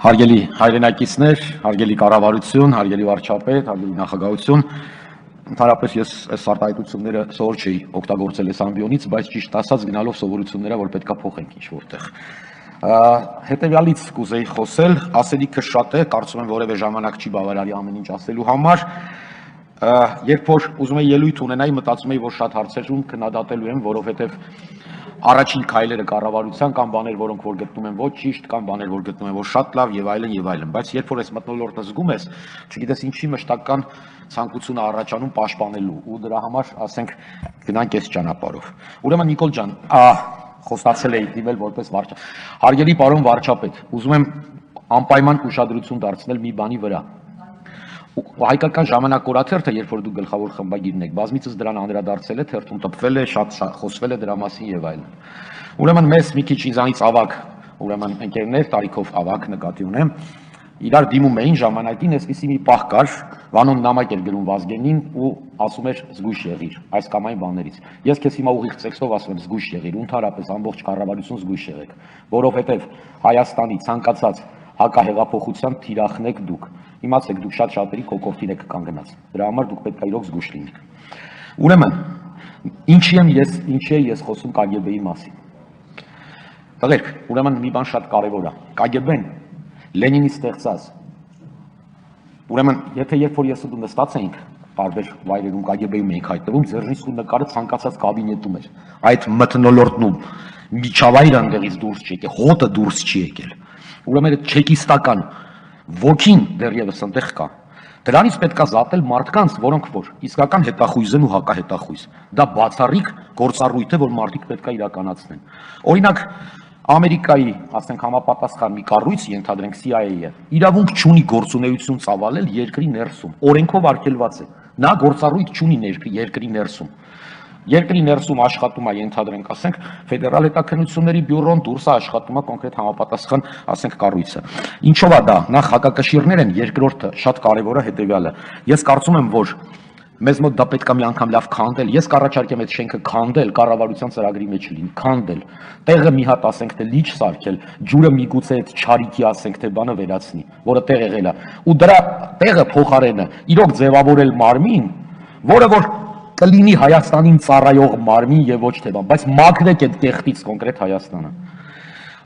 Հարգելի հայրենակիցներ, հարգելի կառավարություն, հարգելի վարչապետ, հարգելի նախագահություն, ընդհանրապես ես այս արտահայտությունները սովոր չէի օգտագործել այս ամբիոնից, բայց ճիշտ ասած գնալով սովորությունները, որ պետքա փոխենք ինչ-որտեղ։ Հետևյալից կուզեի խոսել, ասելիքը շատ է, կարծում եմ որևէ ժամանակ չի բավարարի ամեն ինչ ասելու համար։ Երբ որ ուզում եի ելույթ ունենայի, մտածում եի, որ շատ հարցերում քննադատելու եմ, որովհետև առաջին քայլերը կառավարության կամ բաներ, որոնք որ գտնում են ոչ ճիշտ, կամ բաներ, որ գտնում են որ շատ լավ եւ այլն եւ այլն, բայց երբ որ այս մթնոլորտը զգում ես, չգիտես ինչի մշտական ցանկություն է առաջանում պաշտպանելու ու դրա համար, ասենք, գնանք այս ճանապարհով։ Ուրեմն Նիկոլ ջան, խոստացել էի դիմել որպես վարչապետ։ Հարգելի պարոն վարչապետ, ուզում եմ անպայման ուշադրություն դարձնել մի բանի վրա։ Հայկական ժամանակ օրաթերթը, երբ որ դու գլխավոր խմբագիրն եք, բազմիցս դրան անդրադարձել է, թերթում տպվել է, շատ խոսվել է դրա մասին եւ այլն։ Ուրեմն մեզ մի քիչ ինձանից ավագ, ուրեմն ընկերներ, տարիքով ավագ նկատի ունեմ, իրար դիմում էին ժամանակին, այսպիսի մի պահ կար, Վանոն նամակ էր գրում Վազգենին ու ասում էր զգույշ եղիր այս կամ այն բաներից։ Ես քեզ հիմա ուղիղ տեքստով ասում եմ զգույշ եղիր, ընդհանրապես ամբողջ կառավարություն զգույշ եղեք, որովհետեւ Հայաստանի ցանկացած հակահեղափոխության թիրախն եք դուք։ Իմացեք, դուք շատ շատերի կոկորդին եք կանգնած։ Դրա համար դուք պետք է իրոք զգույշ լինեք։ Ուրեմն, ինչի ես խոսում KGB-ի մասին։ Տղերք, ուրեմն մի բան շատ կարևոր է։ KGB-ն Լենինի ստեղծած։ Ուրեմն, եթե երբ որ ես ու դու նստած էինք տարբեր վայրերում KGB-ում էինք հայտնվում, ձեռնից ու նկարը ցանկացած կաբինետում էր։ Այդ մթնոլորտնում միջավայրը այնտեղից դուրս չի եկել, հոտը դուրս չի եկել։ Ուրեմն այդ չեկիստական ոգին դեռևս այնտեղ կա։ Դրանից պետքա զատել մարդկանց, որոնք որ իսկական հետախույզ են ու հակահետախույզ։ Դա բացառիկ գործառույթ է, որ մարդիկ պետքա իրականացնեն։ Օրինակ, Ամերիկայի, ասենք, համապատասխան մի կառույց, ենթադրենք CIA-ը, իրավունք չունի գործունեություն ծավալել երկրի ներսում, օրենքով արգելված է։ Նա գործառույթ չունի երկրի ներսում։ Երկրի ներսում աշխատում է, ենթադրենք, ասենք, ֆեդերալ հետաքննությունների բյուրոն, դուրս է աշխատում է կոնկրետ համապատասխան, ասենք, կառույցը։ Ինչով է դա։ Նախ հակակշիռներ են, երկրորդը շատ կարևոր է հետևյալը։ Ես կարծում եմ, որ մեզ մոտ դա պետք է մի անգամ լավ քանդել։ Ես կառաջարկեմ այդ շենքը քանդել, կառավարության ծրագրի մեջ լինի, քանդել։ Տեղը մի հատ, ասենք, թե լիճ սարքել, ջուրը միգուցե այդ չարիքի, ասենք, թե բանը վերացնի, որը տեղ եղել է։ Ու դրա տեղը փոխարենը իրոք ձևավորել մարմին, որը որ կլինի Հայաստանին ծառայող մարմին եւ ոչ թե բան, բայց մաքրեք այդ կեղտից կոնկրետ Հայաստանը։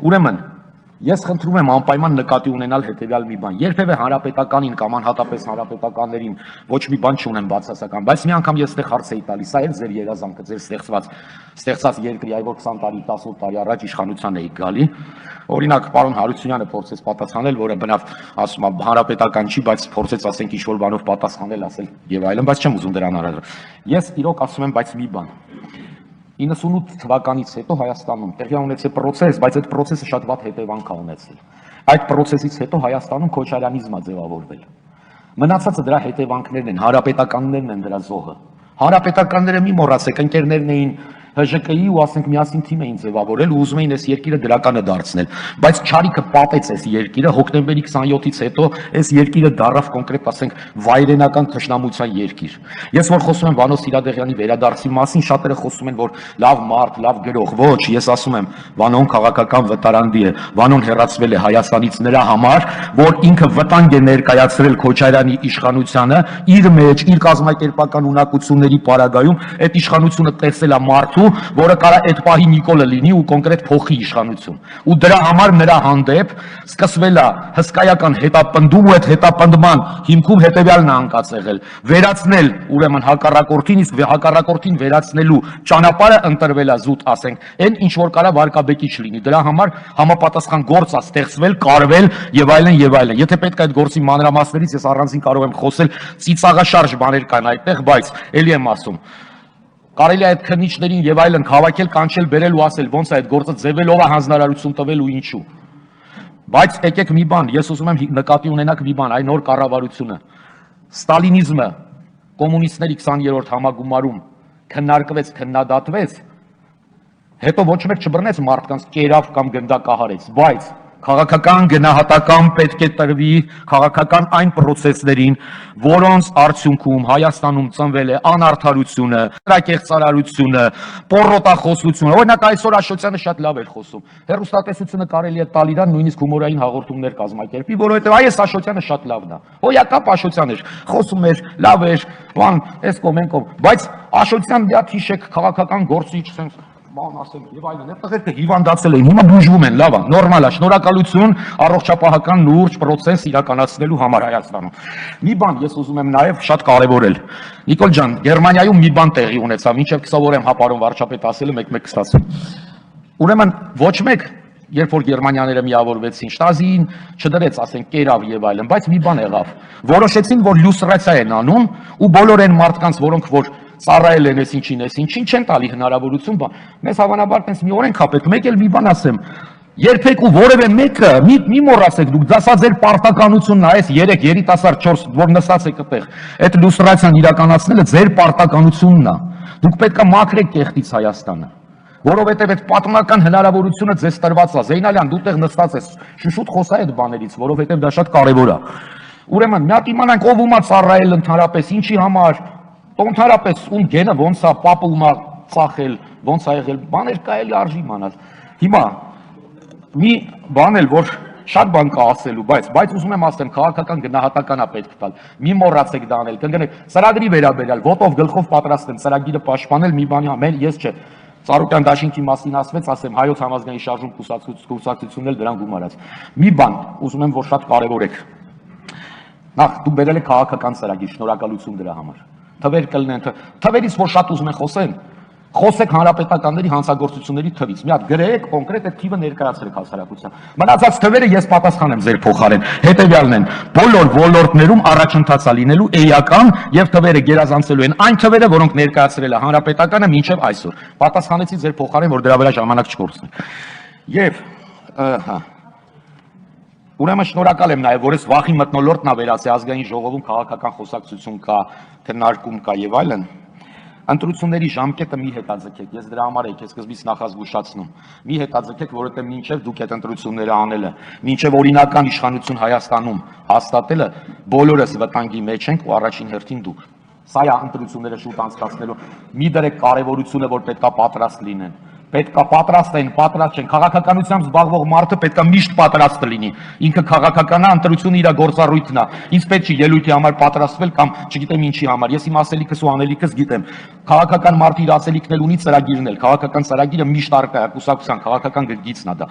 Ուրեմն, ես խնդրում եմ անպայման նկատի ունենալ հետեւյալ մի բան։ Երբևէ հանրապետականին կամ անհատապես հանրապետականներին ոչ մի բան չունեմ բացասական, բայց մի անգամ ես այդտեղ հարց էի տալիս, սա էլ ձեր երազանքը, ձեր ստեղծած երկրի, այ որ 20 տարի, 18 տարի առաջ իշխանության էի գալի։ Օրինակ, պարոն Հարությունյանը փորձեց պատասխանել, որը բնավ ասում է հանրապետական չի, բայց փորձեց ասենք ինչ-որ բանով պատասխանել, ասել եւ այլն, բայց չեմ ուզում դրան առնել։ Ես իրոք ասում եմ, բայց մի բան։ 98 թվականից հետո Հայաստանում տեղի ունեցել process, բայց այդ process-ը շատ վատ հետևանք է ունեցել։ Այդ process-ից հետո Հայաստանում քոչարյանիզմ է ձևավորվել։ Մնացածը դրա հետևանքներն են, հանրապետականներն են դրա զոհը։ Հանրապետականները մի մոռացեք, ընկերներն էին ՀԺԿ-ի ու ասենք միասին թիմ էին ձևավորել ու ուզում էին այս երկիրը դրականը դարձնել, բայց չարիքը պատեց այս երկիրը հոկտեմբերի 27-ից հետո այս երկիրը դառավ կոնկրետ ասենք վայրենական թշնամության երկիր։ Ես որ խոսում եմ Վանո Սիրադեղյանի վերադարձի մասին, շատերը խոսում են, որ լավ մարդ, լավ գրող, ոչ, ես ասում եմ, Վանոն քաղաքական վտարանդի է, Վանոն հեռացվել է Հայաստանից նրա համար, որ ինքը վտանգ է ներկայացրել Քոչարյանի իշխանությանը, իր մեջ, իր կազմակերպական ունակությունների պարագայում այդ իշխանությունը տեսել է մարդու, որը կարա այդ պահի Նիկոլը լինի ու կոնկրետ փոխի իշխանություն։ Ու դրա համար նրա հանդեպ սկսվել է հսկայական հետապնդում ու այդ հետապնդման հիմքում հետևյալն է անկած եղել. վերացնել ուրեմն հակառակորդին, իսկ հակառակորդին վերացնելու ճանապարհը ընտրվել է զուտ, ասենք, այն ինչ որ կարա վարկաբեկիչ լինի։ Դրա համար համապատասխան գործ է ստեղծվել, կարվել եւ այլն եւ այլն։ Եթե պետք է այդ գործի մանրամասներից ես առանձին կարող եմ խոսել, ծիծաղաշարժ բաներ կան այդտեղ, բայց ելի եմ ասում, կարելի է այդ քննիչներին եւ այլն հավաքել, կանչել, բերել ու ասել ոնց է այդ գործը ձևելով է հանձնարարություն տվել ու ինչու։ Բայց եկեք մի բան, ես ուզում եմ նկատի ունենաք մի բան, այն նոր կառավարությունը։ Ստալինիզմը կոմունիստների 20-րդ համագումարում քննարկվեց, քննադատվեց, հետո ոչ մեկ չբռնեց մարդկանց կերավ կամ գնդակահարեց, բայց քաղաքական գնահատական պետք է տրվի քաղաքական այն պրոցեսներին, որոնց արդյունքում Հայաստանում ծնվել է անարդարությունը, կեղծարարությունը, պոռոտախոսությունը։ Օրինակ այսօր Աշոտյանը շատ լավ էր խոսում։ Հեռուստատեսությունը կարելի է տալ իրան նույնիսկ հումորային հաղորդումներ կազմակերպի, որովհետև այս Աշոտյանը շատ լավն է։ Հոյակապ Աշոտյան էր, խոսում էր, լավ էր, բան, էս կողմ են կողմ, բայց Աշոտյան դիա թիշեք քաղաքական գործիչ sense բան ասեմ եւ այլն, այդ տղերքը հիվանդացել էին, հիմա բուժվում են, լավ է, նորմալ է, շնորհակալություն առողջապահական լուրջ պրոցես իրականացնելու համար Հայաստանում։ Մի բան ես ուզում եմ նաեւ շատ կարեւորել։ Նիկոլ ջան, Գերմանիայում մի բան տեղի ունեցավ, մինչեւ կսովորեմ հապարոն վարչապետ ասելը մեկ-մեկ կստացվի։ Ուրեմն ոչ մեկ երբ որ գերմանյաները միավորվեցին, շտազին չդրեց, ասենք, կերավ եւ այլն, բայց մի բան եղավ։ Որոշեցին, որ լյուստրացիա են անում ու բոլոր այն մարդկանց, որոնք որ ծառայել են այսինչին, չեն տալի հնարավորություն, բան։ Մեզ հավանաբար տես մի օրենք հապետ, մեկ էլ մի բան ասեմ։ Երբեք ու որևէ մեկը մի մոռացեք դուք, դա սա ձեր պարտականությունն է, այս 3 երիտասարդ 4 որ նստած եք այդտեղ, այդ լյուստրացիան իրականացնելը ձեր պարտականությունն է։ Դուք պետք է մաքրեք կեղտից Հայաստանը։ Որովհետև այդ պատմական հնարավորությունը ձեզ տրված է։ Զեյնալյան, դու տեղ նստած ես, շուշուտ խոսա այդ բաներից, որովհետև դա շատ կարևոր է։ Ուրեմն, մի հատ իմանանք ով ումա ծառայել ընդհանրապես, ինչի համար, ընդհանրապես ում գենը ոնց է, պապը ումա ծախել, ոնց է եղել, բաներ կա էլի արժի իմանալ։ Հիմա մի բան էլ որ շատ բան կա ասելու, բայց ուզում եմ ասեմ, քաղաքական գնահատական է պետք տալ։ Մի մոռացեք դա անել, կընկերներ, ծրագրի վերաբերյալ, ոտով գլխով պատրաստ եմ ծրագիրը պաշտպանել, մի բանի ամեն ես չէ։ Ծառուկյան դաշինքի մասին ասվեց, ասեմ, հայոց համազգային շարժում կուսակցությունն էլ դրան գումարած։ Մի բան, ուզում եմ, որ շատ կարևոր եք։ Նախ դուք բերել եք քաղաքական ծրագիր, շնորհակալություն դրա համար։ Թվեր կլինեն, թվերից որ շատ ուզում են խոսեք հանրապետականների հանցագործությունների թվից։ Մի հատ գրեք, կոնկրետ այդ թիվը ներկայացրեք հասարակության։ Մնացած թվերը ես պատասխան եմ ձեր փոխարեն։ Հետևյալն են, բոլոր ոլորտներում առաջընթաց է լինելու էական եւ թվերը գերազանցելու են այն թվերը, որոնք ներկայացրել է հանրապետականը մինչեւ այսօր։ Պատասխանեցի ձեր փոխարեն, որ դրա վրա ժամանակ չկորցնի։ Եվ ուրեմն շնորհակալ եմ նաեւ, որ ես վախի մթնոլորտն է վերացի ազգային ժողովում քաղաքական խոսակցություն կա, քննարկում կա եւ այլն։ Ընտրությունների ժամկետը մի հետաձգեք, ես դրա համար եմ սկզբից նախազգուշացնում։ Մի հետաձգեք, որովհետև մինչև դուք այդ ընտրությունները անելը, մինչև օրինական իշխանություն Հայաստանում հաստատելը, բոլորս վտանգի մեջ ենք ու առաջին հերթին դուք։ Սա է ընտրությունները շուտ անցկացնելու։ Մի դրեք կարևորությունը, որ պետքա պատրաստ լինեն։ Պետքա պատրաստ են, պատրաստ չեն։ Քաղաքականությամբ զբաղվող մարդը պետքա միշտ պատրաստ լինի։ Ինքը քաղաքականա ընտրությունը իր գործառույթն է։ Ինձ պետք չի ելույթի համար պատրաստվել կամ չգիտեմ ինչի համար։ Ես իմ ասելիքս ու անելիքս գիտեմ։ Քաղաքական մարդը իր ասելիքն էլ ունի, ծրագիրն էլ։ Քաղաքական ծրագիրը միշտ արկա է, կուսակցության քաղաքական գրգիծն է դա։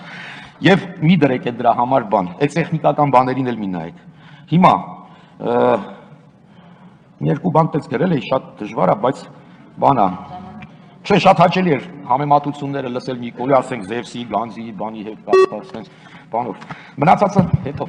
Եվ մի դրեք այդ դրա համար բան։ Այդ տեխնիկական բաներին էլ մի նայեք։ Հիմա երկու բան տես գրել էի, շատ դժվար է, բայց բան է։ Չէ, շատ հաճելի էր համեմատությունները լսել Նիկոլի, ասենք Զևսի, Գանձիի, բանի հետ կապված, sense բանով։ Մնացածը հետո։